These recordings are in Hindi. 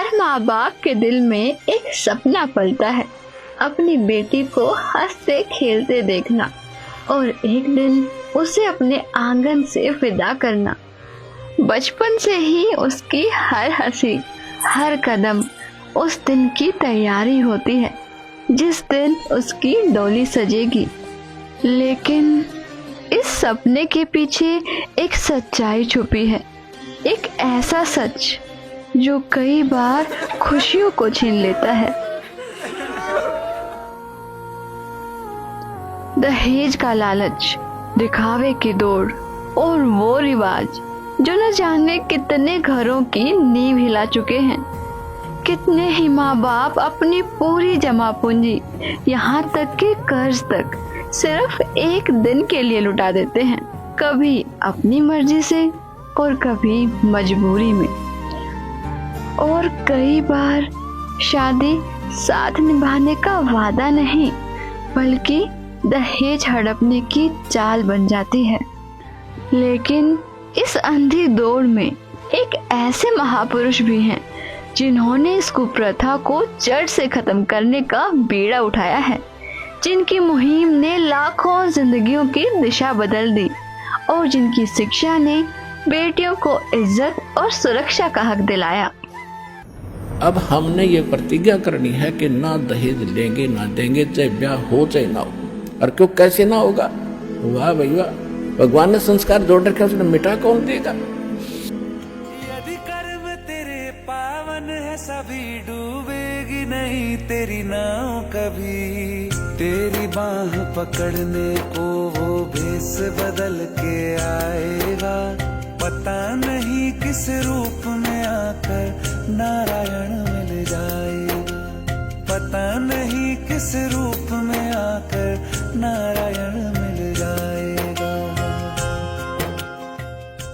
हर माँ बाप के दिल में एक सपना पलता है, अपनी बेटी को हंसते खेलते देखना और एक दिन उसे अपने आंगन से विदा करना। बचपन से ही उसकी हर हंसी, हर कदम उस दिन की तैयारी होती है जिस दिन उसकी डोली सजेगी। लेकिन इस सपने के पीछे एक सच्चाई छुपी है, एक ऐसा सच जो कई बार खुशियों को छीन लेता है। दहेज का लालच, दिखावे की दौड़ और वो रिवाज जो न जाने कितने घरों की नींव हिला चुके हैं। कितने ही माँ बाप अपनी पूरी जमा पूंजी, यहाँ तक कि कर्ज तक सिर्फ एक दिन के लिए लुटा देते हैं, कभी अपनी मर्जी से और कभी मजबूरी में। और कई बार शादी साथ निभाने का वादा नहीं बल्कि दहेज हड़पने की चाल बन जाती है। लेकिन इस अंधी दौड़ में एक ऐसे महापुरुष भी हैं जिन्होंने इस कुप्रथा को जड़ से खत्म करने का बीड़ा उठाया है, जिनकी मुहिम ने लाखों जिंदगियों की दिशा बदल दी और जिनकी शिक्षा ने बेटियों को इज्जत और सुरक्षा का हक दिलाया। अब हमने ये प्रतिज्ञा करनी है कि ना दहेज लेंगे ना देंगे, चाहे ब्याह हो चाहे ना हो। और क्यों, कैसे ना होगा? वाह भाई वाह, भगवान ने संस्कार जोड़ रखे, उसने मिटा कौन देगा? यदि कर्म तेरे पावन है सभी, डूबेगी नहीं तेरी नाव कभी। तेरी बाह पकड़ने को वो भेष बदल के आएगा, पता नहीं किस रूप में आकर नारायण मिल जाएगा, पता नहीं किस रूप में आकर नारायण मिल जाएगा।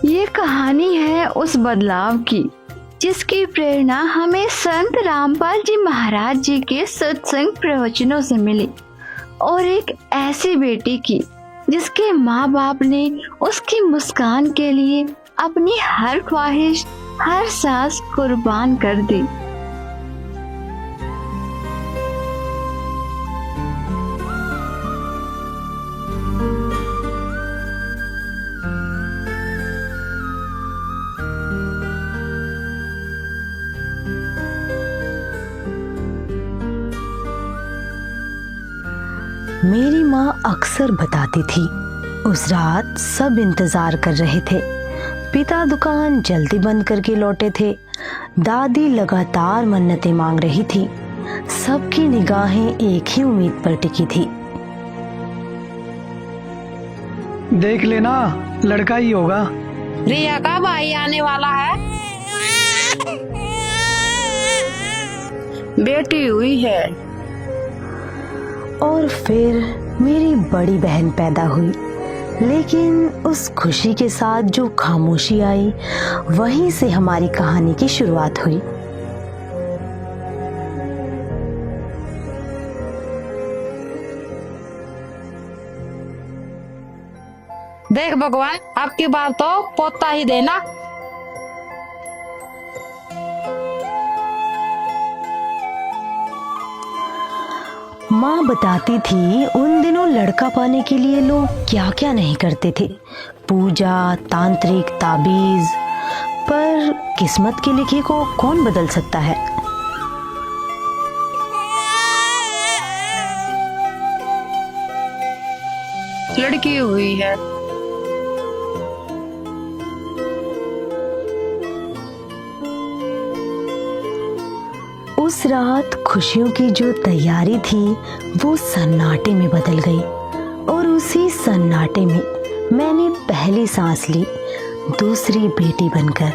ये कहानी है उस बदलाव की जिसकी प्रेरणा हमें संत रामपाल जी महाराज जी के सत्संग प्रवचनों से मिली, और एक ऐसी बेटी की जिसके माँ बाप ने उसकी मुस्कान के लिए अपनी हर ख्वाहिश, हर सांस कुर्बान कर दी। मेरी माँ अक्सर बताती थी, उस रात सब इंतजार कर रहे थे। पिता दुकान जल्दी बंद करके लौटे थे, दादी लगातार मन्नतें मांग रही थी, सबकी निगाहें एक ही उम्मीद पर टिकी थी। देख लेना, लड़का ही होगा। रिया का भाई आने वाला है। बेटी हुई है। और फिर मेरी बड़ी बहन पैदा हुई, लेकिन उस खुशी के साथ जो खामोशी आई, वहीं से हमारी कहानी की शुरुआत हुई। देख भगवान, आपकी बार तो पोता ही देना। माँ बताती थी उन दिनों लड़का पाने के लिए लोग क्या क्या नहीं करते थे, पूजा, तांत्रिक, ताबीज, पर किस्मत के लिखे को कौन बदल सकता है। लड़की हुई है। उस रात खुशियों की जो तैयारी थी वो सन्नाटे में बदल गई, और उसी सन्नाटे में मैंने पहली सांस ली, दूसरी बेटी बनकर।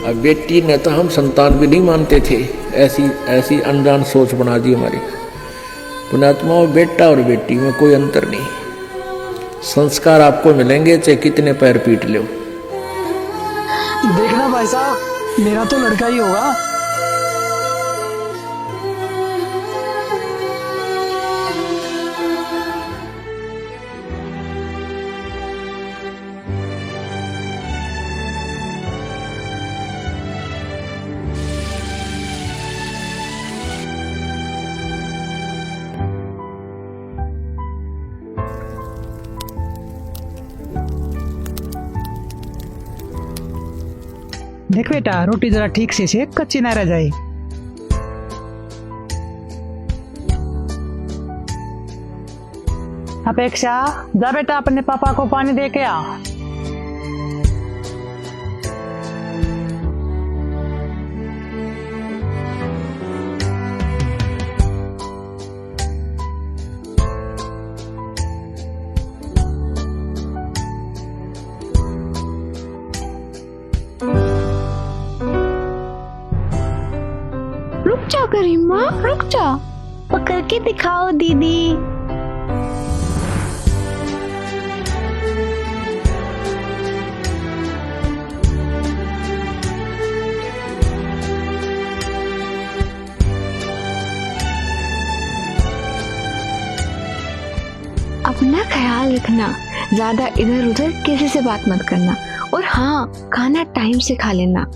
अब बेटी ने तो हम संतान भी नहीं मानते थे, ऐसी ऐसी अनजान सोच बना दी हमारी। पुण्यात्मा, बेटा और बेटी में कोई अंतर नहीं, संस्कार आपको मिलेंगे चाहे कितने पैर पीट लो। देखना भाई साहब, मेरा तो लड़का ही होगा। देख बेटा, रोटी जरा ठीक से सेक, कच्ची ना रह जाए। अपेक्षा, जा बेटा अपने पापा को पानी दे के आ। रुक जा गरिमा, रुक जा। पकड़ के दिखाओ दीदी। अपना ख्याल रखना, ज्यादा इधर उधर किसी से बात मत करना, और हाँ, खाना टाइम से खा लेना।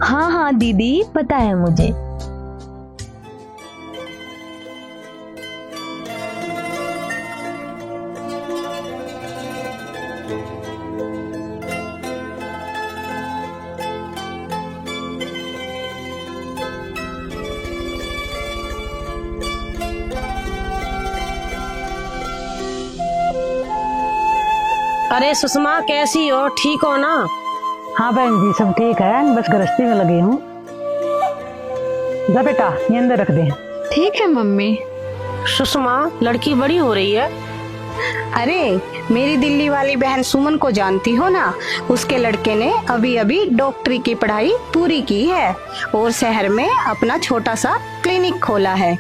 हाँ हाँ दीदी, पता है मुझे। अरे सुषमा, कैसी हो? ठीक हो ना? हाँ बहन जी, सब ठीक है, बस गृहस्थी में लगी हूँ। जा बेटा, ये अंदर रख दे। ठीक है मम्मी। सुषमा, लड़की बड़ी हो रही है। अरे मेरी दिल्ली वाली बहन सुमन को जानती हो ना, उसके लड़के ने अभी अभी डॉक्टरी की पढ़ाई पूरी की है और शहर में अपना छोटा सा क्लिनिक खोला है।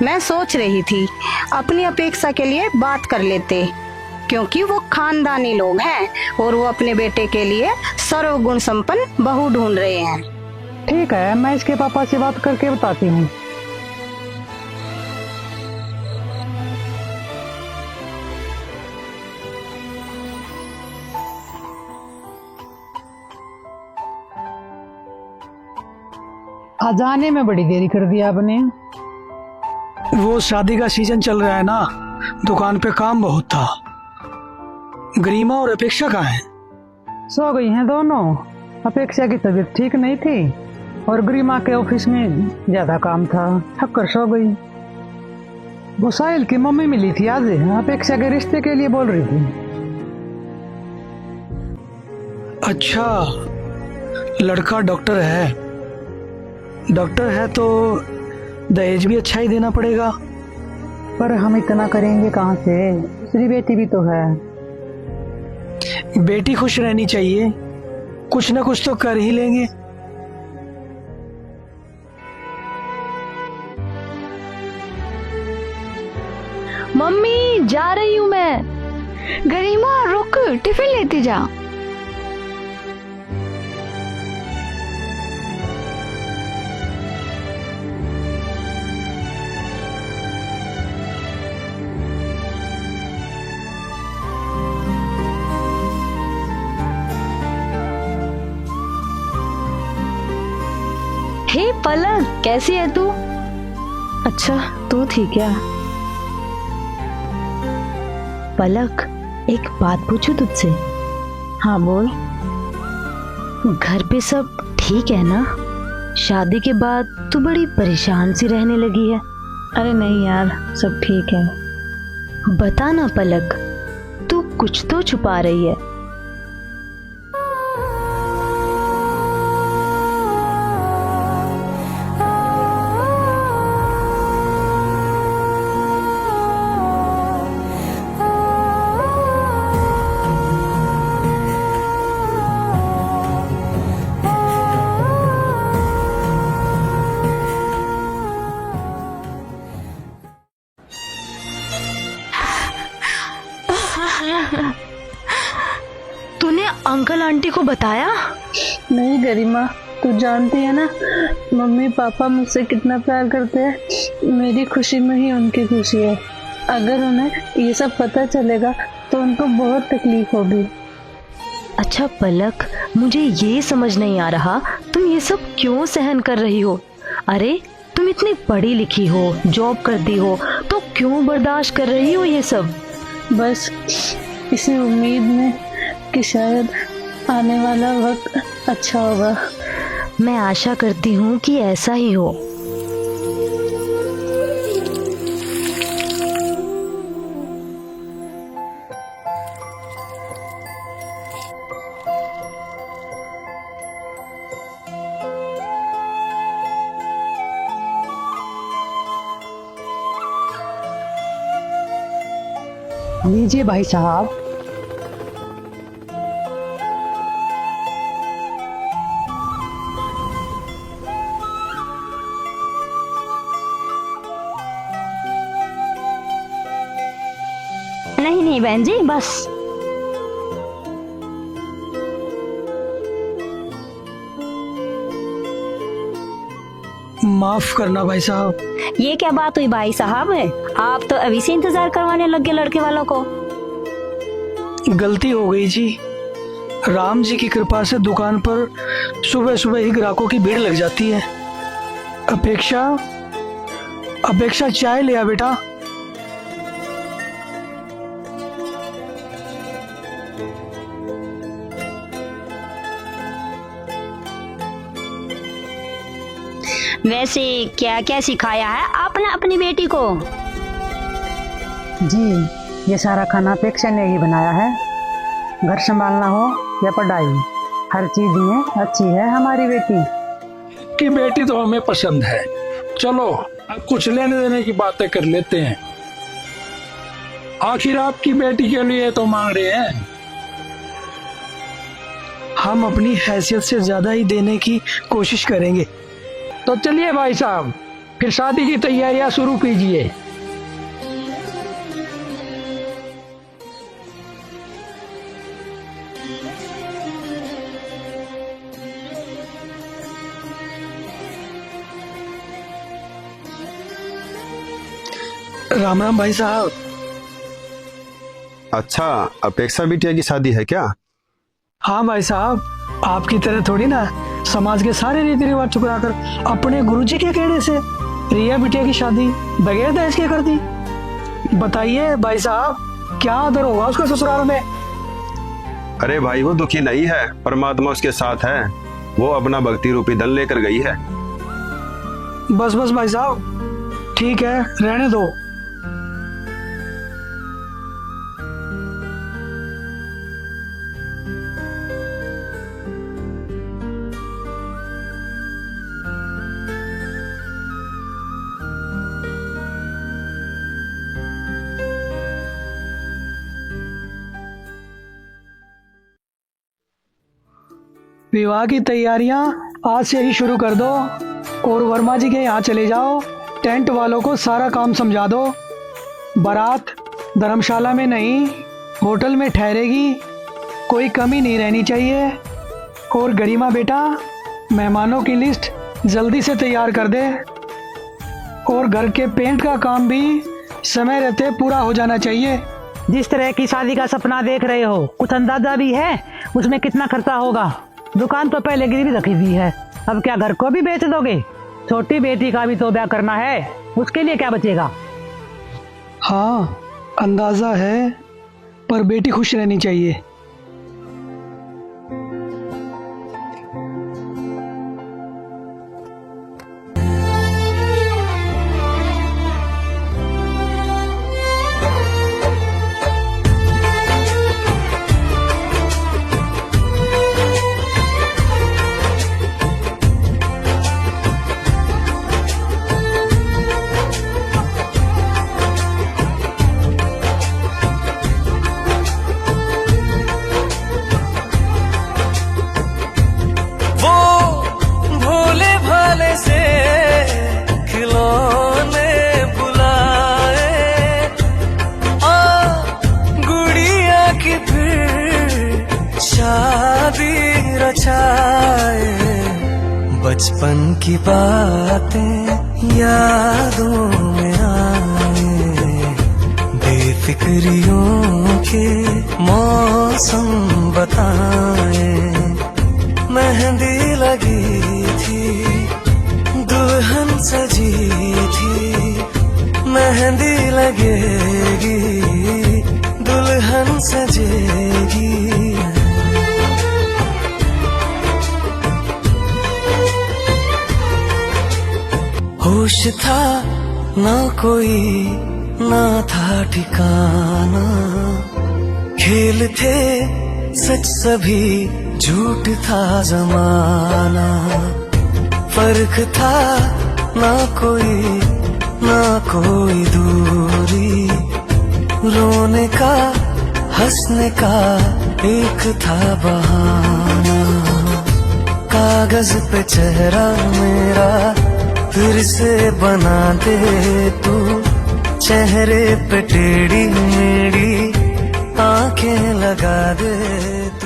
मैं सोच रही थी अपनी अपेक्षा के लिए बात कर लेते, क्योंकि वो खानदानी लोग हैं और वो अपने बेटे के लिए सर्वगुण संपन्न बहू ढूंढ रहे हैं। ठीक है, मैं इसके पापा से बात करके बताती हूँ। आज आने में बड़ी देरी कर दी आपने। वो शादी का सीजन चल रहा है ना, दुकान पे काम बहुत था। गरिमा और अपेक्षा कहाँ हैं? सो गई हैं दोनों। अपेक्षा की तबीयत ठीक नहीं थी और गरिमा के ऑफिस में ज्यादा काम था, थक कर सो गई। वो साहिल की मम्मी मिली थी आज, अपेक्षा के रिश्ते के लिए बोल रही थी। अच्छा, लड़का डॉक्टर है। डॉक्टर है तो दहेज भी अच्छा ही देना पड़ेगा। पर हम इतना करेंगे कहाँ से? दूसरी बेटी भी तो है। बेटी खुश रहनी चाहिए, कुछ ना कुछ तो कर ही लेंगे। मम्मी, जा रही हूँ मैं। गरिमा रुक, टिफिन लेती जा। हे पलक, कैसी है तू? अच्छा, तू ठीक है? पलक, एक बात पूछूं तुझसे? हाँ बोल। घर पे सब ठीक है ना? शादी के बाद तू बड़ी परेशान सी रहने लगी है। अरे नहीं यार, सब ठीक है। बता ना पलक, तू कुछ तो छुपा रही है। तूने अंकल आंटी को बताया? नहीं गरिमा, तू जानती है ना मम्मी पापा मुझसे कितना प्यार करते हैं। मेरी खुशी में ही उनकी खुशी है। अगर उन्हें ये सब पता चलेगा तो उनको बहुत तकलीफ होगी। अच्छा पलक, मुझे ये समझ नहीं आ रहा तुम ये सब क्यों सहन कर रही हो? अरे तुम इतनी पढ़ी लिखी हो, जॉब करती हो, तो क्यों बर्दाश्त कर रही हो ये सब? बस इसी उम्मीद में कि शायद आने वाला वक्त अच्छा होगा। मैं आशा करती हूँ कि ऐसा ही हो। लीजिए भाई साहब। नहीं नहीं बहन जी, बस। माफ करना भाई साहब। ये क्या बात हुई भाई साहब? आप तो अभी से इंतजार करवाने लग गए लड़के वालों को। गलती हो गई जी। राम जी की कृपा से दुकान पर सुबह सुबह ही ग्राहकों की भीड़ लग जाती है। अपेक्षा चाय ले आ बेटा। वैसे क्या क्या सिखाया है आपने अपनी बेटी को? जी, ये सारा खाना अपेक्षा ने ही बनाया है। घर संभालना हो या पढ़ाई, हर चीज में अच्छी है हमारी बेटी। कि बेटी तो हमें पसंद है। चलो अब कुछ लेने देने की बातें कर लेते हैं। आखिर आपकी बेटी के लिए तो मांग रहे हैं। हम अपनी हैसियत से ज्यादा ही देने की कोशिश करेंगे। तो चलिए भाई साहब, फिर शादी की तैयारियां शुरू कीजिए। राम राम भाई साहब। अच्छा, अपेक्षा बिटिया की शादी है क्या? हाँ भाई साहब, आपकी तरह थोड़ी ना समाज के सारे रीति रिवाज ठुकरा कर अपने गुरुजी के कहने से रिया बिटिया की शादी बगैर दहेज के कर दी। बताइए भाई साहब, क्या आदर होगा उसका ससुराल में? अरे भाई, वो दुखी नहीं है, परमात्मा उसके साथ है। वो अपना भक्ति रूपी धन लेकर गई है। बस बस भाई साहब, ठीक है, रहने दो। विवाह की तैयारियां आज से ही शुरू कर दो और वर्मा जी के यहाँ चले जाओ। टेंट वालों को सारा काम समझा दो। बारात धर्मशाला में नहीं, होटल में ठहरेगी। कोई कमी नहीं रहनी चाहिए। और गरिमा बेटा, मेहमानों की लिस्ट जल्दी से तैयार कर दे। और घर के पेंट का काम भी समय रहते पूरा हो जाना चाहिए। जिस तरह की शादी का सपना देख रहे हो, कुछ अंदाजा भी है उसमें कितना खर्चा होगा? दुकान तो पहले गिरवी रखी हुई है, अब क्या घर को भी बेच दोगे? छोटी बेटी का भी तो ब्याह करना है, उसके लिए क्या बचेगा? हाँ, अंदाजा है, पर बेटी खुश रहनी चाहिए। बचपन की बातें यादों में आए, बेफिक्रियों के मौसम बताए। मेहंदी लगी थी, दुल्हन सजी थी, मेहंदी लगेगी, दुल्हन सजेगी। होश था ना कोई ना था ठिकाना, खेल थे सच सभी झूठ था जमाना, फर्क था ना कोई दूरी, रोने का हंसने का एक था बहाना, कागज पे चेहरा मेरा फिर से बना दे तू, चेहरे पे टेढ़ी मेढ़ी आंखें लगा दे तू।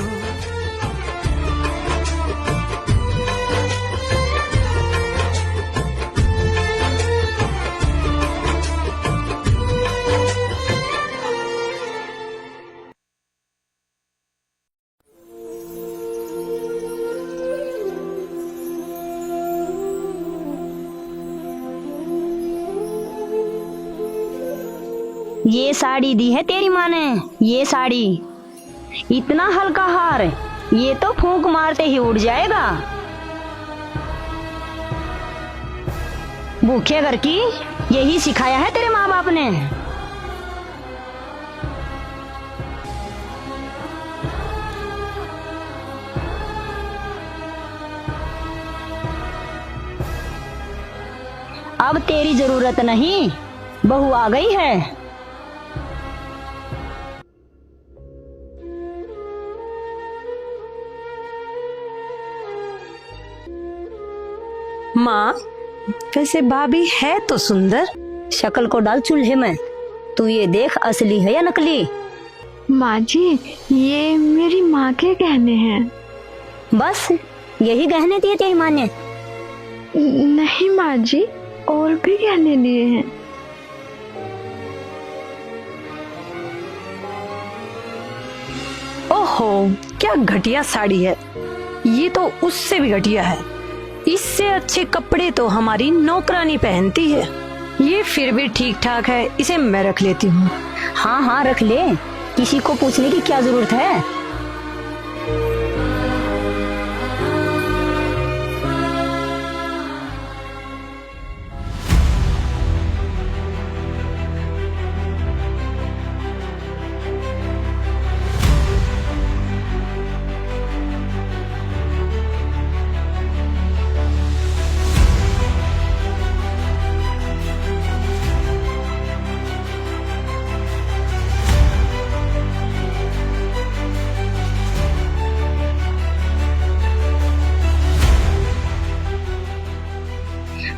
ये साड़ी दी है तेरी माँ ने, ये साड़ी, इतना हल्का हार, ये तो फूंक मारते ही उड़ जाएगा। भूखे घर की यही सिखाया है तेरे माँ बाप ने। अब तेरी जरूरत नहीं, बहू आ गई है। माँ, वैसे भाभी है तो सुंदर। शक्ल को डाल चूल्हे में, तू ये देख असली है या नकली। माँ जी, ये मेरी माँ के गहने हैं। बस यही गहने दिए तेरी माँ ने? नहीं माँ जी, और भी गहने लिए हैं। ओहो, क्या घटिया साड़ी है। ये तो उससे भी घटिया है। इससे अच्छे कपड़े तो हमारी नौकरानी पहनती है। ये फिर भी ठीक ठाक है, इसे मैं रख लेती हूँ। हाँ हाँ रख ले, किसी को पूछने की क्या जरूरत है।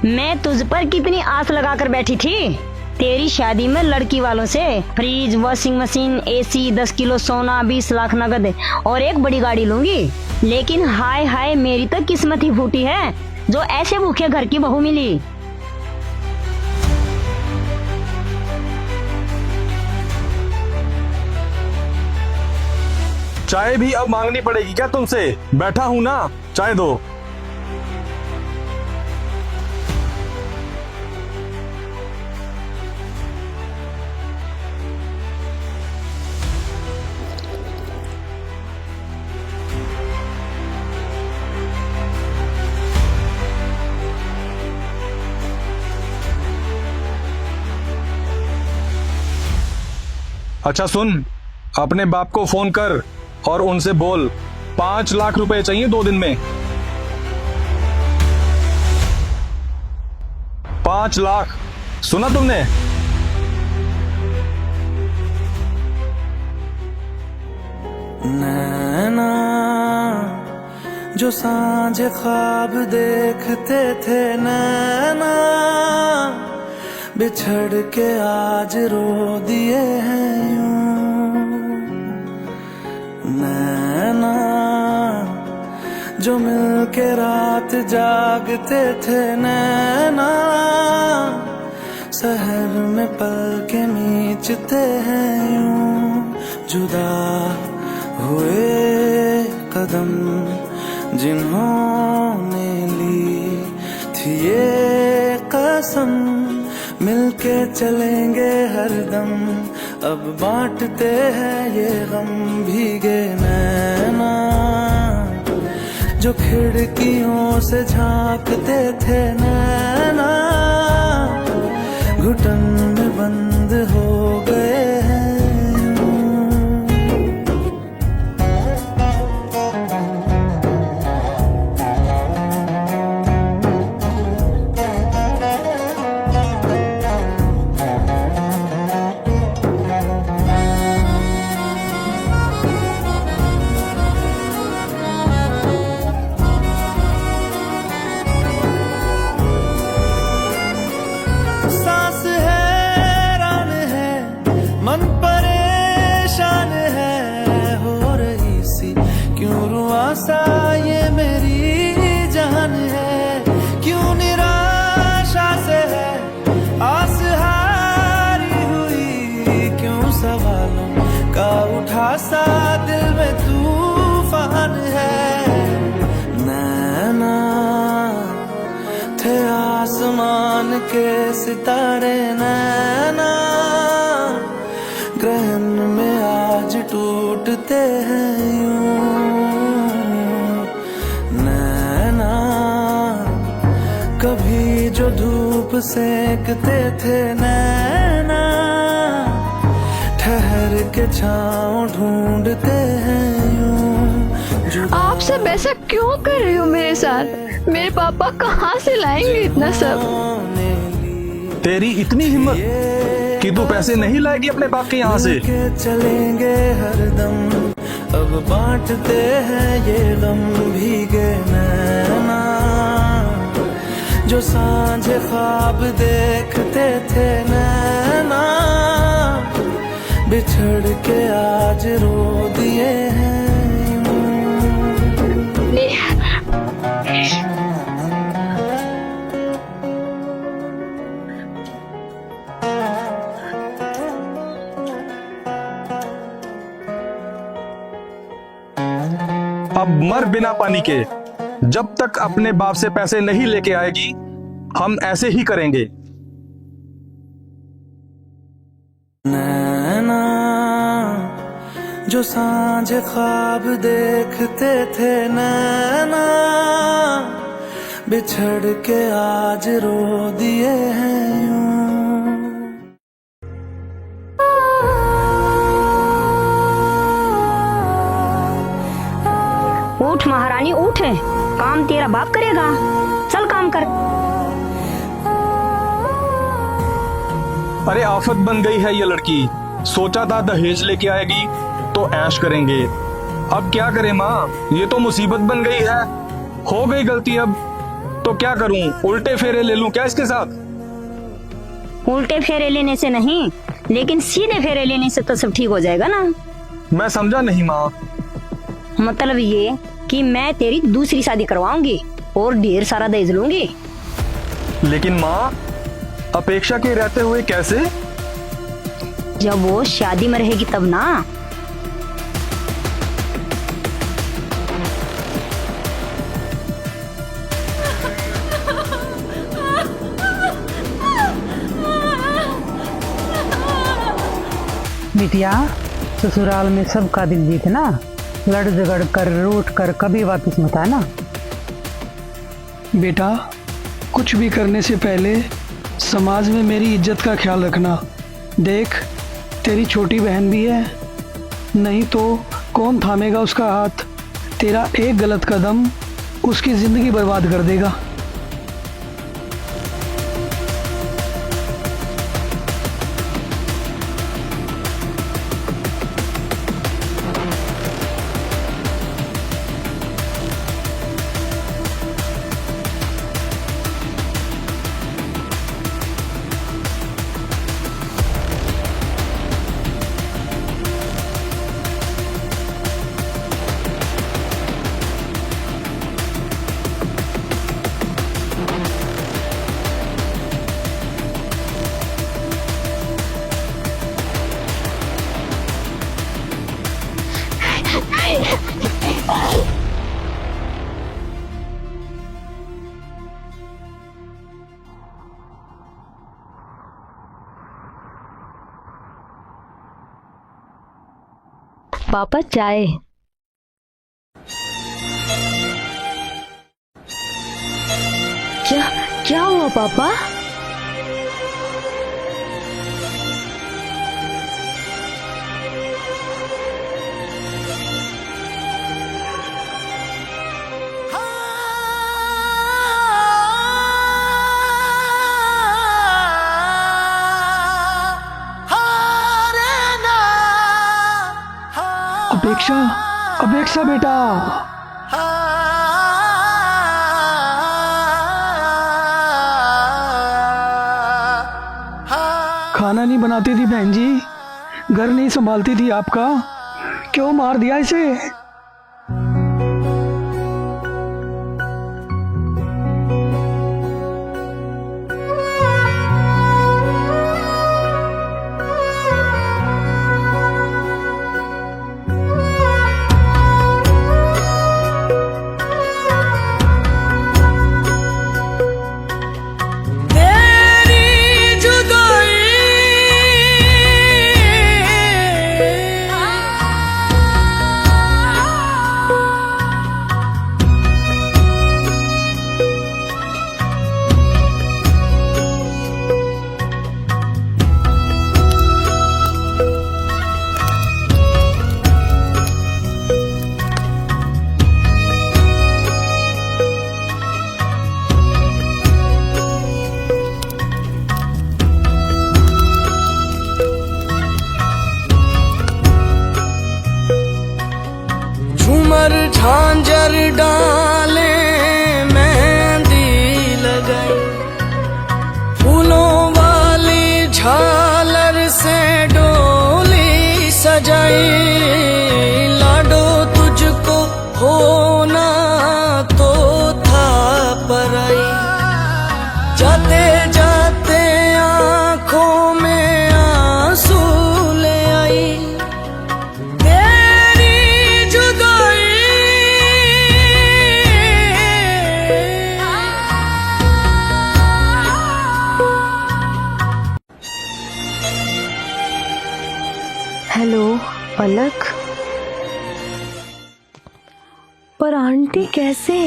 मैं तुझ पर कितनी आस लगाकर बैठी थी। तेरी शादी में लड़की वालों से fridge, washing machine, AC, 10 kilo सोना, 20 लाख नगद और एक बड़ी गाड़ी लूंगी। लेकिन हाय हाय, मेरी तो किस्मत ही फूटी है जो ऐसे भूखे घर की बहू मिली। चाय भी अब मांगनी पड़ेगी क्या तुमसे? बैठा हूं ना, चाय दो। अच्छा सुन, अपने बाप को फोन कर और उनसे बोल 5 लाख रुपए चाहिए 2 दिन में। 5 लाख, सुना तुमने? नैना जो सांझ ख्वाब देखते थे, नैना बिछड़ के आज रो दिए हैं यूं। नैना जो मिल के रात जागते थे, नैना शहर में पल के मीचते हैं यूं। जुदा हुए कदम जिन्होंने ली थी ये कसम, मिलके चलेंगे हरदम, अब बांटते हैं ये गम। भीगे नैना जो खिड़कियों से झांकते थे नैना, घुटन में बंद हो गए हैं यूं। सांस हैरान है, मन परेशान है, हो रही सी क्यों रुआसा ये मेरी जान है। क्यों निराशा से है आस हारी हुई, क्यों सवालों का उठा सा दिल में तूफान है। नैना थे आसमान के सितारे, नैना ग्रहण में आज टूटते हैं यूं। नैना कभी जो धूप सेकते थे, नैना ठहर के छाँव ढूंढते हैं यूं। आप सब ऐसा क्यों कर रहे हो मेरे साथ? मेरे पापा कहाँ से लाएंगे इतना सब? तेरी इतनी हिम्मत कि तू पैसे नहीं लाएगी अपने बाप के यहाँ से? चलेंगे हरदम, अब बांटते हैं ये गम। भीगे नैना जो सांझे ख्वाब देखते थे, नैना बिछड़ के आज रो दिए हैं। अब मर बिना पानी के। जब तक अपने बाप से पैसे नहीं लेके आएगी हम ऐसे ही करेंगे। नैना जो सांझे ख्वाब देखते थे, नैना बिछड़ के आज रो दिए हैं यूं। उठ महारानी उठ, काम तेरा बाप करेगा, चल काम कर। अरे आफत बन गई है ये लड़की। सोचा था दहेज लेके आएगी तो ऐश करेंगे, अब क्या करें माँ, ये तो मुसीबत बन गई है। हो गई गलती, अब तो क्या करूं, उल्टे फेरे ले लूं क्या इसके साथ? उल्टे फेरे लेने से नहीं, लेकिन सीधे फेरे लेने से तो सब ठीक हो जाएगा ना। मैं समझा नहीं माँ। मतलब ये कि मैं तेरी दूसरी शादी करवाऊंगी और ढेर सारा दहेज लूंगी। लेकिन माँ अपेक्षा के रहते हुए कैसे? जब वो शादी में रहेगी तब ना। बिटिया, ससुराल में सबका दिल जीतना, लड़ झगड़ कर रूठ कर कभी वापस मत आना। बेटा, कुछ भी करने से पहले समाज में मेरी इज्जत का ख्याल रखना। देख, तेरी छोटी बहन भी है, नहीं तो कौन थामेगा उसका हाथ? तेरा एक गलत कदम उसकी जिंदगी बर्बाद कर देगा। पापा चाय। क्या हुआ पापा? अपेक्षा, अपेक्षा बेटा, खाना नहीं बनाती थी बहन जी, घर नहीं संभालती थी आपका, क्यों मार दिया इसे? झांझर डाले मेहंदी लगाई, फूलों वाली झालर से डोली सजाई, लाडो तुझको होना तो था पराई, जाते जाते आंखों में आंसू ले आई, हेलो पलक, पर आंटी कैसे?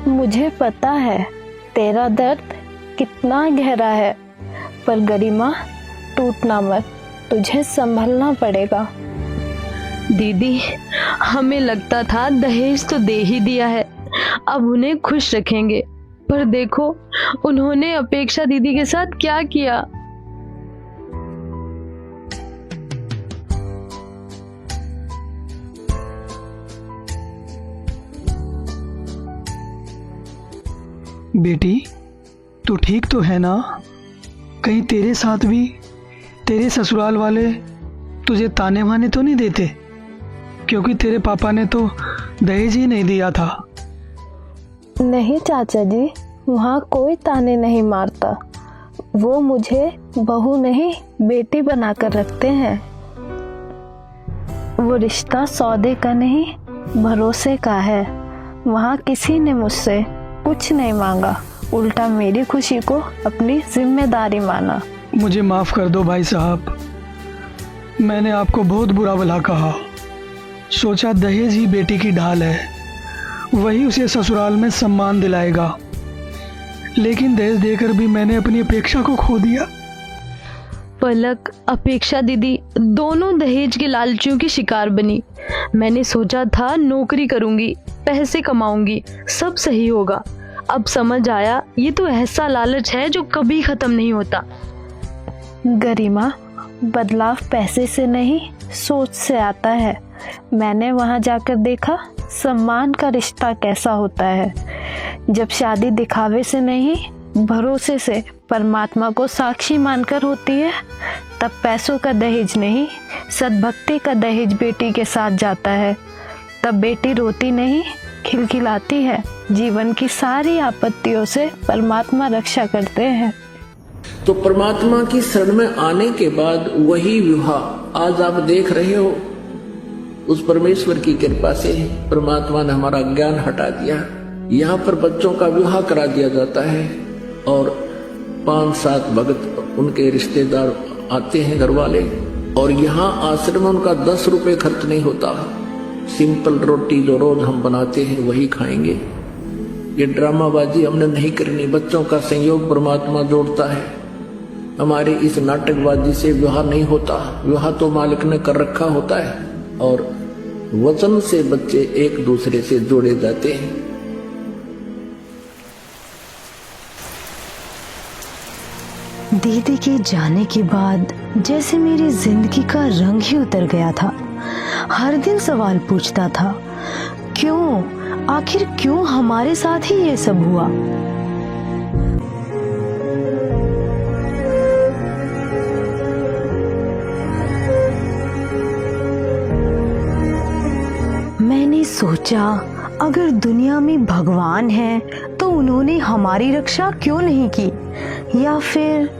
मुझे पता है तेरा दर्द कितना गहरा है, पर गरिमा टूटना मत, तुझे संभलना पड़ेगा। दीदी, हमें लगता था दहेज तो दे ही दिया है, अब उन्हें खुश रखेंगे, पर देखो उन्होंने अपेक्षा दीदी के साथ क्या किया। बेटी, तू ठीक तो है ना? कहीं तेरे साथ भी तेरे ससुराल वाले तुझे ताने माने तो नहीं देते? क्योंकि तेरे पापा ने तो दहेज ही नहीं दिया था। नहीं चाचा जी, वहाँ कोई ताने नहीं मारता, वो मुझे बहू नहीं बेटी बनाकर रखते हैं। वो रिश्ता सौदे का नहीं भरोसे का है। वहाँ किसी ने मुझसे कुछ नहीं मांगा, उल्टा मेरी खुशी को अपनी जिम्मेदारी माना। मुझे माफ कर दो भाई साहब, मैंने आपको बहुत बुरा भला कहा। सोचा दहेज ही बेटी की ढाल है, वही उसे ससुराल में सम्मान दिलाएगा, लेकिन दहेज देकर भी मैंने अपनी अपेक्षा को खो दिया। पलक, अपेक्षा दीदी दोनों दहेज के लालचियों की शिकार बनी। मैंने सोचा था नौकरी करूंगी, पैसे कमाऊंगी, सब सही होगा। अब समझ आया ये तो ऐसा लालच है जो कभी खत्म नहीं होता। गरिमा, बदलाव पैसे से नहीं सोच से आता है। मैंने वहां जाकर देखा सम्मान का रिश्ता कैसा होता है। जब शादी दिखावे से नहीं भरोसे से परमात्मा को साक्षी मानकर होती है, तब पैसों का दहेज नहीं, सद्भक्ति का दहेज बेटी के साथ जाता है। तब बेटी रोती नहीं, खिलखिलाती है। जीवन की सारी आपत्तियों से परमात्मा रक्षा करते हैं। तो परमात्मा की शरण में आने के बाद वही विवाह आज आप देख रहे हो, उस परमेश्वर की कृपा से परमात्मा ने हमारा ज्ञान हटा दिया। यहाँ पर बच्चों का विवाह करा दिया जाता है और 5-7 भगत उनके रिश्तेदार आते हैं, घर वाले, और यहाँ आश्रम में उनका 10 रुपए खर्च नहीं होता। सिंपल रोटी जो रोज हम बनाते हैं वही खाएंगे। ये ड्रामाबाजी हमने नहीं करनी। बच्चों का संयोग परमात्मा जोड़ता है। हमारे इस नाटकबाजी से विवाह नहीं होता। विवाह तो मालिक ने कर रखा होता है और वचन से बच्चे एक दूसरे से जोड़े जाते हैं। दीदी के जाने के बाद जैसे मेरी जिंदगी का रंग ही उतर गया था। हर दिन सवाल पूछता था, क्यों, आखिर क्यों हमारे साथ ही ये सब हुआ। मैंने सोचा, अगर दुनिया में भगवान है तो उन्होंने हमारी रक्षा क्यों नहीं की, या फिर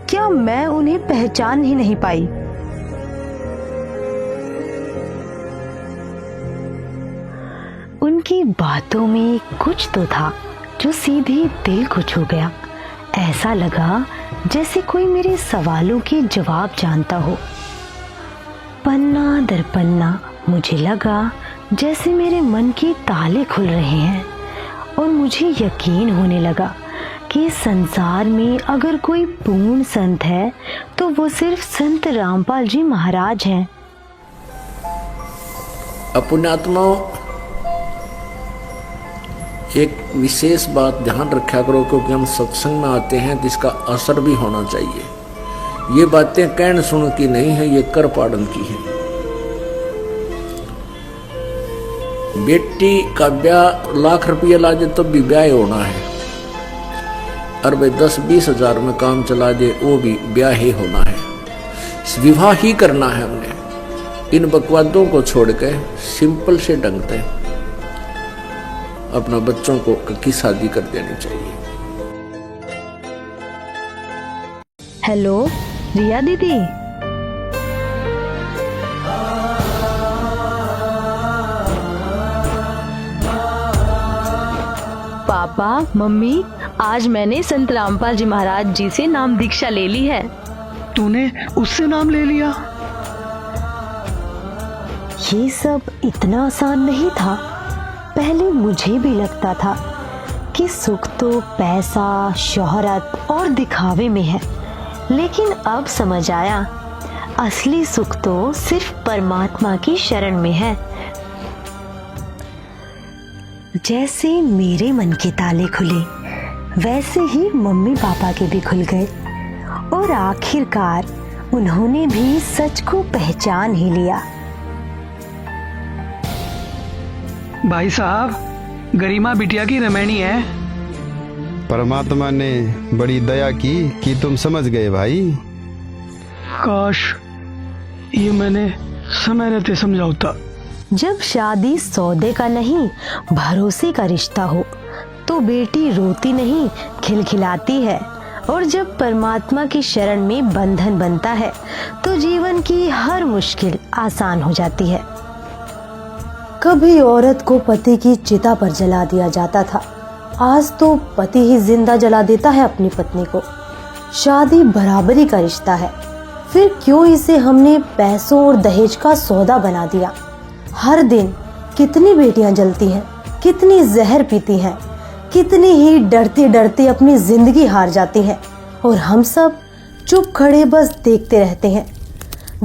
क्या मैं उन्हें पहचान ही नहीं पाई। उनकी बातों में कुछ तो था जो सीधे दिल को छू गया। ऐसा लगा जैसे कोई मेरे सवालों के जवाब जानता हो। पन्ना दर पन्ना मुझे लगा जैसे मेरे मन के ताले खुल रहे हैं और मुझे यकीन होने लगा कि संसार में अगर कोई पूर्ण संत है तो वो सिर्फ संत रामपाल जी महाराज हैं। पुण्यात्माओं, एक विशेष बात ध्यान रखा करो, क्योंकि हम सत्संग में आते हैं जिसका असर भी होना चाहिए। ये बातें कहन सुन की नहीं है, ये कर पाड़न की है। बेटी का ब्याह लाख रुपया लाजे तो भी ब्याह होना है, और भाई 10-20 हजार में काम चला दे वो भी ब्याह ही होना है। विवाह ही करना है हमने। इन बकवादों को छोड़ के सिंपल से ढंग से अपना बच्चों को की शादी कर देनी चाहिए। हेलो रिया दीदी। पापा, मम्मी, आज मैंने संत रामपाल जी महाराज जी से नाम दीक्षा ले ली है। तूने उससे नाम ले लिया? ये सब इतना आसान नहीं था। पहले मुझे भी लगता था कि सुख तो पैसा, शोहरत और दिखावे में है, लेकिन अब समझ आया असली सुख तो सिर्फ परमात्मा की शरण में है। जैसे मेरे मन के ताले खुले, वैसे ही मम्मी पापा के भी खुल गए और आखिरकार उन्होंने भी सच को पहचान ही लिया। भाई साहब, गरिमा बिटिया की रमैनी है। परमात्मा ने बड़ी दया की कि तुम समझ गए भाई। काश ये मैंने समय रहते समझा होता। जब शादी सौदे का नहीं, भरोसे का रिश्ता हो तो बेटी रोती नहीं, खिलखिलाती है, और जब परमात्मा की शरण में बंधन बनता है तो जीवन की हर मुश्किल आसान हो जाती है। कभी औरत को पति की चिता पर जला दिया जाता था, आज तो पति ही जिंदा जला देता है अपनी पत्नी को। शादी बराबरी का रिश्ता है, फिर क्यों इसे हमने पैसों और दहेज का सौदा बना दिया। हर दिन कितनी बेटियां जलती हैं, कितनी जहर पीती हैं, कितनी ही डरते डरते अपनी जिंदगी हार जाती हैं, और हम सब चुप खड़े बस देखते रहते हैं।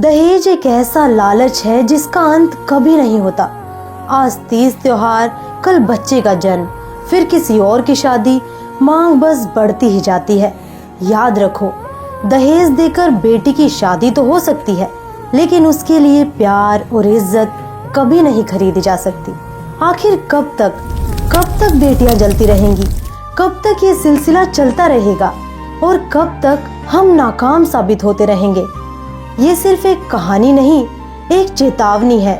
दहेज एक ऐसा लालच है जिसका अंत कभी नहीं होता। आज तीज त्योहार, कल बच्चे का जन्म, फिर किसी और की शादी, मांग बस बढ़ती ही जाती है। याद रखो, दहेज देकर बेटी की शादी तो हो सकती है, लेकिन उसके लिए प्यार और इज्जत कभी नहीं खरीदी जा सकती। आखिर कब तक बेटियां जलती रहेंगी, कब तक ये सिलसिला चलता रहेगा और कब तक हम नाकाम साबित होते रहेंगे? ये सिर्फ एक कहानी नहीं, एक चेतावनी है,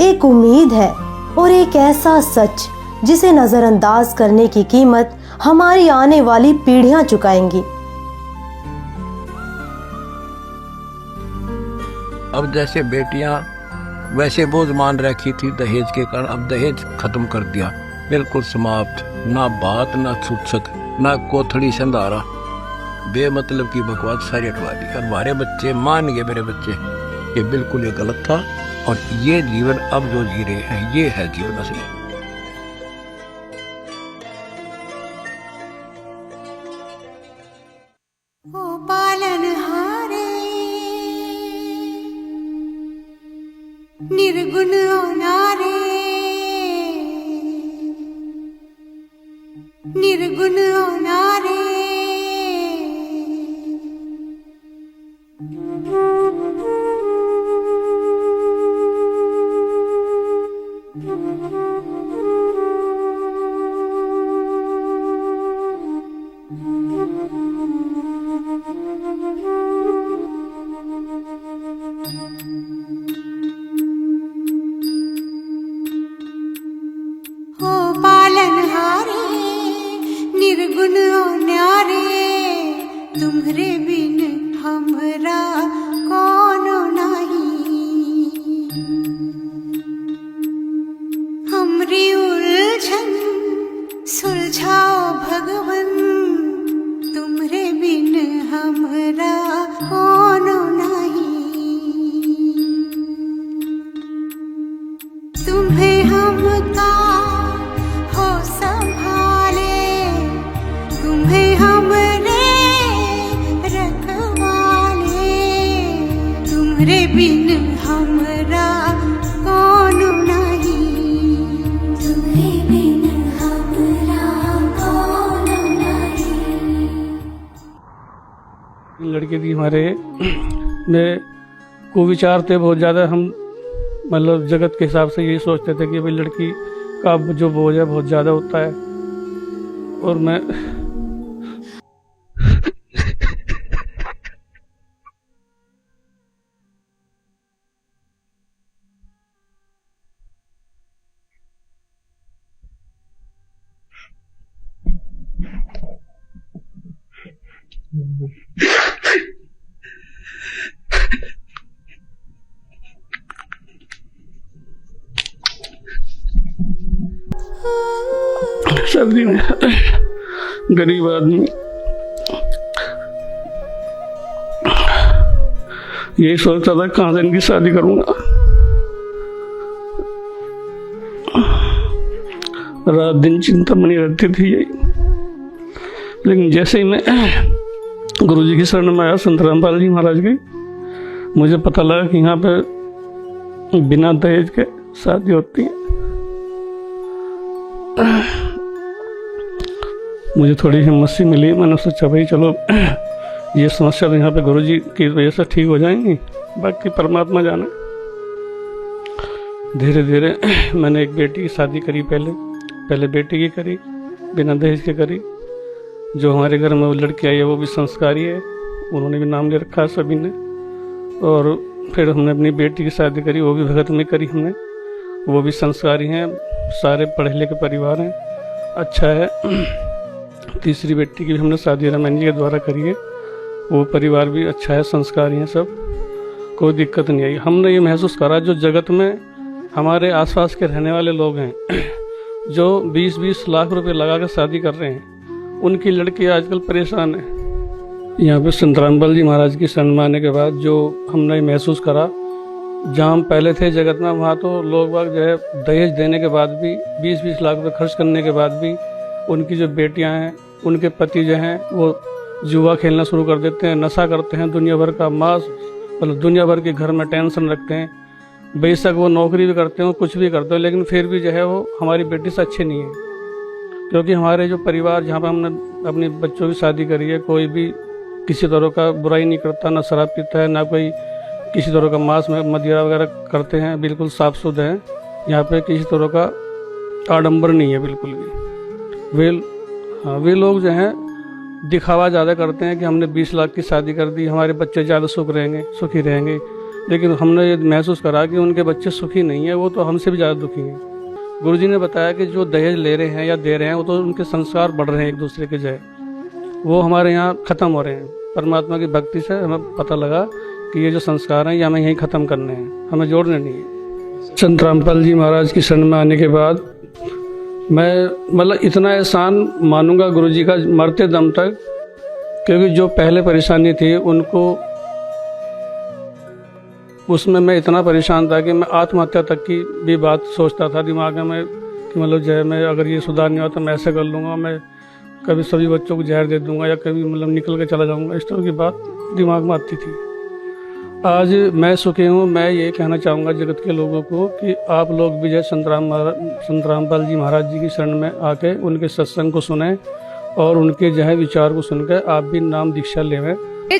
एक उम्मीद है और एक ऐसा सच जिसे नजरअंदाज करने की कीमत हमारी आने वाली पीढ़ियां चुकाएंगी। अब जैसे बेटियां वैसे बोझ मान रखी थी दहेज के कारण, अब दहेज खत्म कर दिया, बिल्कुल समाप्त। ना बात, ना सूचक, ना कोथड़ी संधारा, बेमतलब की बकवास सारी हटवा दी। और हमारे बच्चे मान गए, मेरे बच्चे, ये बिल्कुल ये गलत था और ये जीवन अब जो जी रहे हैं ये है जीवन असली। ओ पालनहारे निर्गुण नारे, निर्गुण नारे, ओ पालनहारे निर्गुण न्यारे, तुम्हरे बिन हमरा कौनो नहीं। हमरी उलझन सुलझाओ भगवन, तुम्हरे बिन हमरा कौनो नहीं। तुम्हें हमका हो संभाले, तुम्हें हमरे रखवाले, तुम्हरे बिन हमरा कौनो नहीं। तुम्हें बिन हमरा कौनो नहीं। लड़के की हमारे में कुविचार थे बहुत ज़्यादा। हम मतलब जगत के हिसाब से यही सोचते थे कि भाई लड़की का जो बोझ है बहुत ज़्यादा होता है। और मैं सर्दी में गरीब आदमी यही सोचता था कहाँ से इनकी शादी करूंगा। रात दिन चिंता बनी रहती थी यही। लेकिन जैसे ही मैं गुरु जी की शरण में आया, संत रामपाल जी महाराज की, मुझे पता लगा कि यहाँ पे बिना दहेज के शादी होती है। मुझे थोड़ी हिम्मत सी मिली। मैंने सोचा भाई चलो ये समस्या तो यहाँ पे गुरु जी की वजह से ठीक हो जाएंगी, बाकी परमात्मा जाने। धीरे धीरे मैंने एक बेटी की शादी करी। पहले बेटी की करी, बिना दहेज के करी। जो हमारे घर में वो लड़की आई है वो भी संस्कारी है, उन्होंने भी नाम ले रखा है सभी ने। और फिर हमने अपनी बेटी की शादी करी, वो भी भगत में करी हमने, वो भी संस्कारी हैं, सारे पढ़े लिखे परिवार हैं, अच्छा है। तीसरी बेटी की भी हमने शादी रामायण जी के द्वारा करी है, वो परिवार भी अच्छा है, संस्कारी हैं सब, कोई दिक्कत नहीं आई। हमने ये महसूस करा जो जगत में हमारे आसपास के रहने वाले लोग हैं जो 20-20 लाख रुपए लगा कर शादी कर रहे हैं, उनकी लड़की आजकल परेशान है। यहाँ पे संत रामपाल जी महाराज की शरण में आने के बाद जो हमने महसूस करा, जहाँ हम पहले थे जगत में, वहाँ तो लोग बाग जो है दहेज देने के बाद भी, 20-20 लाख रुपए खर्च करने के बाद भी उनकी जो बेटियां हैं, उनके पति जो हैं वो जुआ खेलना शुरू कर देते हैं, नशा करते हैं, दुनिया भर का मांस, मतलब दुनिया भर के घर में टेंशन रखते हैं। बेशक वो नौकरी भी करते हो, कुछ भी करते हो, लेकिन फिर भी जो है वो हमारी बेटी से अच्छे नहीं है। क्योंकि हमारे जो परिवार जहाँ पर हमने अपने बच्चों की शादी करी है, कोई भी किसी तरह का बुराई नहीं करता, ना शराब पीता है, ना कोई किसी तरह का मांस में मदिरा वगैरह करते हैं, बिल्कुल साफ सुथरे हैं। यहाँ पे किसी तरह का आडंबर नहीं है बिल्कुल भी। वेल हाँ, वे लोग जो हैं दिखावा ज़्यादा करते हैं कि हमने 20 लाख की शादी कर दी, हमारे बच्चे ज़्यादा सुखी रहेंगे। लेकिन हमने ये महसूस करा कि उनके बच्चे सुखी नहीं है, वो तो हमसे भी ज़्यादा दुखी हैं। गुरुजी ने बताया कि जो दहेज ले रहे हैं या दे रहे हैं वो तो उनके संस्कार बढ़ रहे हैं एक दूसरे के जय, वो हमारे यहाँ ख़त्म हो रहे हैं। परमात्मा की भक्ति से हमें पता लगा कि ये जो संस्कार हैं ये हमें यहीं ख़त्म करने हैं, हमें जोड़ने नहीं है। संत रामपाल जी महाराज की शरण में आने के बाद मैं मतलब इतना एहसान मानूंगा गुरुजी का मरते दम तक, क्योंकि जो पहले परेशानी थी उनको उसमें मैं इतना परेशान था कि मैं आत्महत्या तक की भी बात सोचता था दिमाग में कि मतलब जो है मैं अगर ये सुधार नहीं हुआ तो मैं ऐसे कर लूँगा, मैं कभी सभी बच्चों को जहर दे दूँगा या कभी मतलब निकल के चला जाऊँगा, इस तरह की बात दिमाग में आती थी। आज मैं सुखी हूँ। मैं ये कहना चाहूँगा जगत के लोगों को कि आप लोग भी जय संत रामपाल जी महाराज जी की शरण में आके उनके सत्संग को सुने और उनके जो है विचार को सुनकर आप भी नाम दीक्षा लेवें।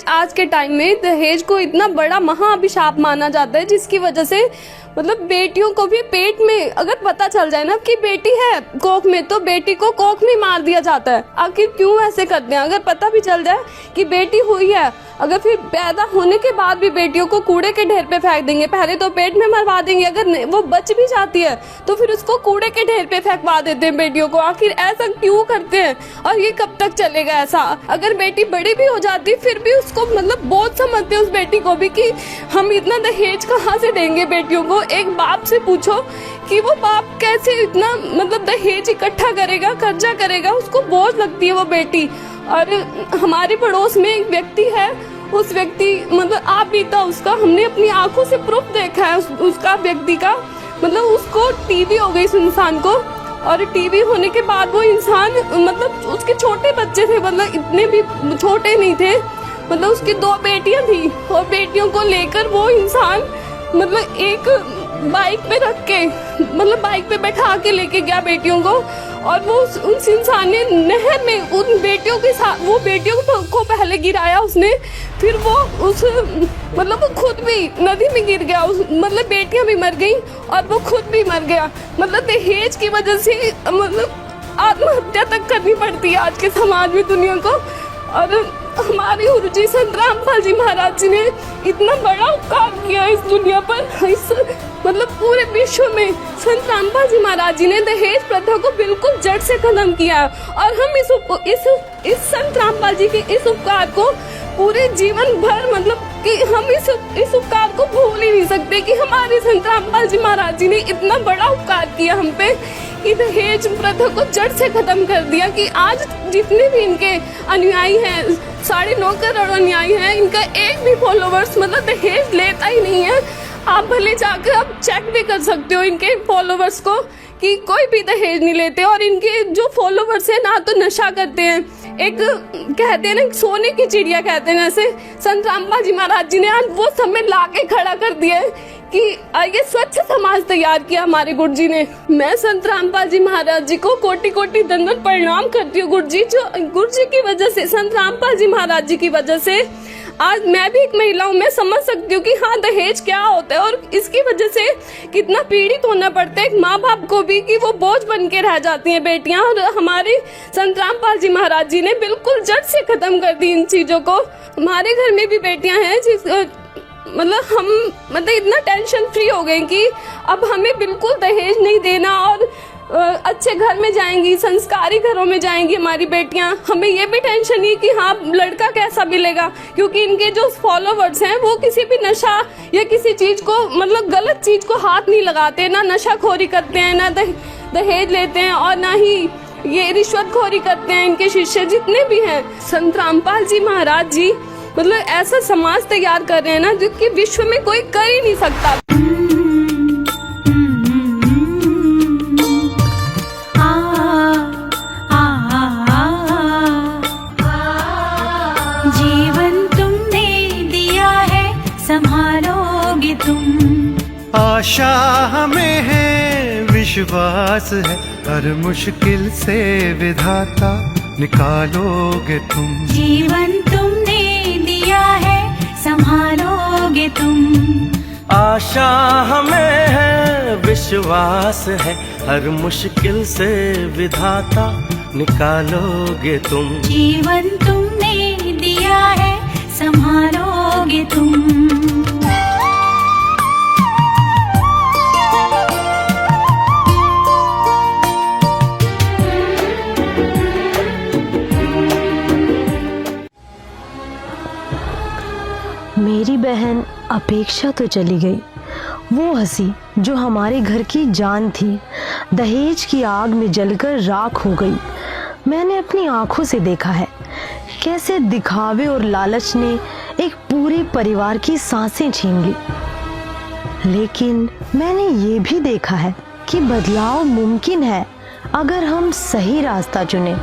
आज के टाइम में दहेज को इतना बड़ा महाअभिशाप माना जाता है, जिसकी वजह से मतलब बेटियों को भी पेट में अगर पता चल जाए ना कि बेटी है कोख में, तो बेटी को कोख में मार दिया जाता है। आखिर क्यों ऐसे करते हैं? अगर पता भी चल जाए कि बेटी हुई है, अगर फिर पैदा होने के बाद भी बेटियों को कूड़े के ढेर पे फेंक देंगे। पहले तो पेट में मरवा देंगे, अगर वो बच भी जाती है तो फिर उसको कूड़े के ढेर पे फेंकवा देते हैं बेटियों को। आखिर ऐसा क्यों करते हैं और ये कब तक चलेगा ऐसा? अगर बेटी बड़ी भी हो जाती फिर भी उसको मतलब बोझ समझते हैं उस बेटी को भी कि हम इतना दहेज कहाँ से देंगे बेटियों को। एक बाप से पूछो कि वो बाप कैसे इतना मतलब दहेज इकट्ठा करेगा, कर्जा करेगा, उसको बोझ लगती है वो बेटी। और हमारे पड़ोस में एक व्यक्ति है, उस व्यक्ति मतलब आप बीता उसका, हमने अपनी आंखों से प्रूफ देखा है उसका व्यक्ति का, मतलब उसको टीबी हो गई उस इंसान को। और टीबी होने के बाद वो इंसान मतलब उसके छोटे बच्चे थे, मतलब इतने भी छोटे नहीं थे, मतलब उसकी 2 बेटियां थी और बेटियों को लेकर वो इंसान मतलब एक बाइक पे रख के मतलब बाइक पे बैठा के लेके गया बेटियों को। और वो उस इंसान ने नहर में उन बेटियों के साथ वो बेटियों को पहले गिराया उसने, फिर वो उस मतलब वो खुद भी नदी में गिर गया, मतलब बेटियां भी मर गई और वो खुद भी मर गया। मतलब दहेज की वजह से मतलब आत्महत्या तक करनी पड़ती है आज के समाज में दुनिया को। और हमारे गुरुजी संत रामपाल जी महाराज जी ने इतना बड़ा उपकार किया इस दुनिया पर, इस मतलब पूरे विश्व में संत रामपाल जी महाराज जी ने दहेज प्रथा को बिल्कुल जड़ से खत्म किया। और हम इस संत रामपाल जी के इस उपकार को पूरे जीवन भर मतलब कि हम इस उपकार को भूल ही नहीं सकते कि हमारे संत रामपाल जी महाराज जी ने इतना बड़ा उपकार किया हम पे कि दहेज प्रथा को जड़ से खत्म कर दिया। कि आज जितने भी इनके अनुयायी हैं, 9.5 करोड़ अनुयायी हैं, इनका एक भी फॉलोवर्स मतलब दहेज लेता ही नहीं है। आप भले जाकर आप चेक भी कर सकते हो इनके फॉलोवर्स को कि कोई भी दहेज नहीं लेते। और इनके जो फॉलोवर्स हैं ना तो नशा करते हैं, एक कहते हैं ना सोने की चिड़िया कहते हैं, जैसे संत रामपाल जी महाराज जी ने आज वो समय ला के खड़ा कर दिया कि ये स्वच्छ समाज तैयार किया हमारे गुरुजी ने। मैं संत रामपाल जी महाराज जी को कोटि कोटि दंडवत प्रणाम करती हूँ। गुरुजी की वजह से, संत रामपाल जी महाराज जी की वजह से आज मैं भी एक महिला हूँ, मैं समझ सकती हूँ कि हाँ दहेज क्या होता है और इसकी वजह से कितना पीड़ित होना पड़ता है एक माँ बाप को भी कि वो बोझ बन के रह जाती हैं बेटियाँ। और हमारे संत रामपाल जी महाराज जी ने बिल्कुल जड़ से खत्म कर दी इन चीजों को। हमारे घर में भी बेटियां हैं मतलब हम मतलब इतना टेंशन फ्री हो गए कि अब हमें बिल्कुल दहेज नहीं देना और अच्छे घर में जाएंगी, संस्कारी घरों में जाएंगी हमारी बेटियां। हमें ये भी टेंशन नहीं कि हाँ लड़का कैसा मिलेगा, क्योंकि इनके जो फॉलोवर्स हैं वो किसी भी नशा या किसी चीज को मतलब गलत चीज को हाथ नहीं लगाते, ना नशाखोरी करते हैं, ना दहेज लेते हैं और ना ही ये रिश्वतखोरी करते हैं। इनके शिष्य जितने भी हैं, संत रामपाल जी महाराज जी मतलब ऐसा समाज तैयार कर रहे हैं ना जो कि विश्व में कोई कर ही नहीं सकता। जीवन तुमने दिया है, संभालोगे तुम। आशा हमें है, विश्वास है, हर मुश्किल से विधाता निकालोगे तुम। जीवन तुमने दिया है, संभालोगे तुम। आशा हमें है, विश्वास है, हर मुश्किल से विधाता निकालोगे तुम। जीवन तुमने दिया है, संभालोगे तुम। मेरी बहन अपेक्षा तो चली गई। वो हंसी जो हमारे घर की जान थी, दहेज की आग में जलकर राख हो गई। मैंने अपनी आंखों से देखा है कैसे दिखावे और लालच ने एक पूरे परिवार की सांसें छीन ली। लेकिन मैंने ये भी देखा है कि बदलाव मुमकिन है अगर हम सही रास्ता चुने।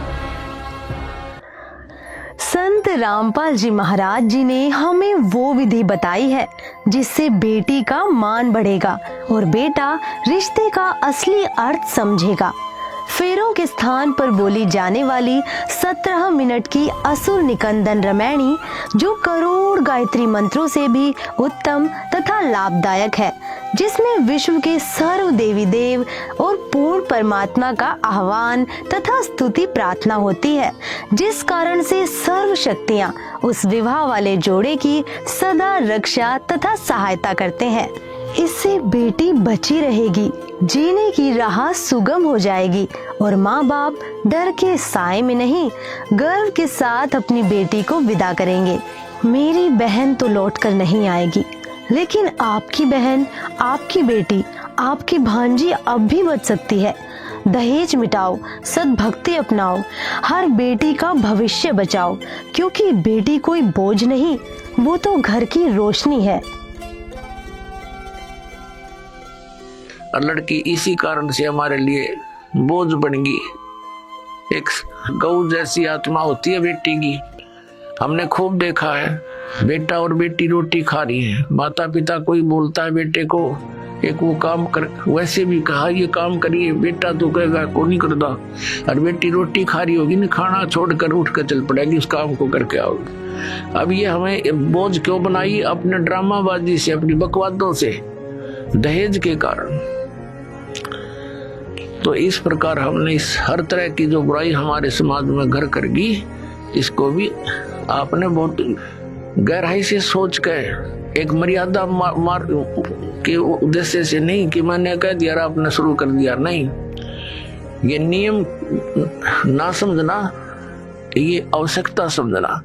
संत रामपाल जी महाराज जी ने हमें वो विधि बताई है जिससे बेटी का मान बढ़ेगा और बेटा रिश्ते का असली अर्थ समझेगा। फेरों के स्थान पर बोली जाने वाली 17 मिनट की असुर निकंदन रामायणी, जो करोड़ गायत्री मंत्रों से भी उत्तम तथा लाभदायक है, जिसमें विश्व के सर्व देवी देव और पूर्ण परमात्मा का आह्वान तथा स्तुति प्रार्थना होती है, जिस कारण से सर्व शक्तियाँ उस विवाह वाले जोड़े की सदा रक्षा तथा सहायता करते हैं। इससे बेटी बची रहेगी, जीने की राह सुगम हो जाएगी और माँ बाप डर के साए में नहीं, गर्व के साथ अपनी बेटी को विदा करेंगे। मेरी बहन तो लौट कर नहीं आएगी, लेकिन आपकी बहन, आपकी बेटी, आपकी भांजी अब भी बच सकती है। दहेज मिटाओ, सद्भक्ति अपनाओ, हर बेटी का भविष्य बचाओ, क्योंकि बेटी कोई बोझ नहीं, वो तो घर की रोशनी है। और लड़की इसी कारण से हमारे लिए बोझ बन गई। एक गऊ जैसी आत्मा होती है बेटी की। हमने खूब देखा है, बेटा और बेटी रोटी खा रही है, माता पिता कोई बोलता है बेटे को एक वो काम कर, वैसे भी कहा ये काम करिए, बेटा तो कहेगा को नहीं करता। और बेटी रोटी खा रही होगी ना, खाना छोड़कर उठ कर चल पड़ेगी उस काम को करके आओगी। अब ये हमें बोझ क्यों बनाई? अपने ड्रामाबाजी से, अपनी बकवादों से, दहेज के कारण। तो इस प्रकार हमने इस हर तरह की जो बुराई हमारे समाज में घर कर गई, इसको भी आपने बहुत गहराई से सोच कर एक मर्यादा मार के उद्देश्य से नहीं कि मैंने कह दिया आपने शुरू कर दिया, नहीं, ये नियम ना समझना, ये आवश्यकता समझना।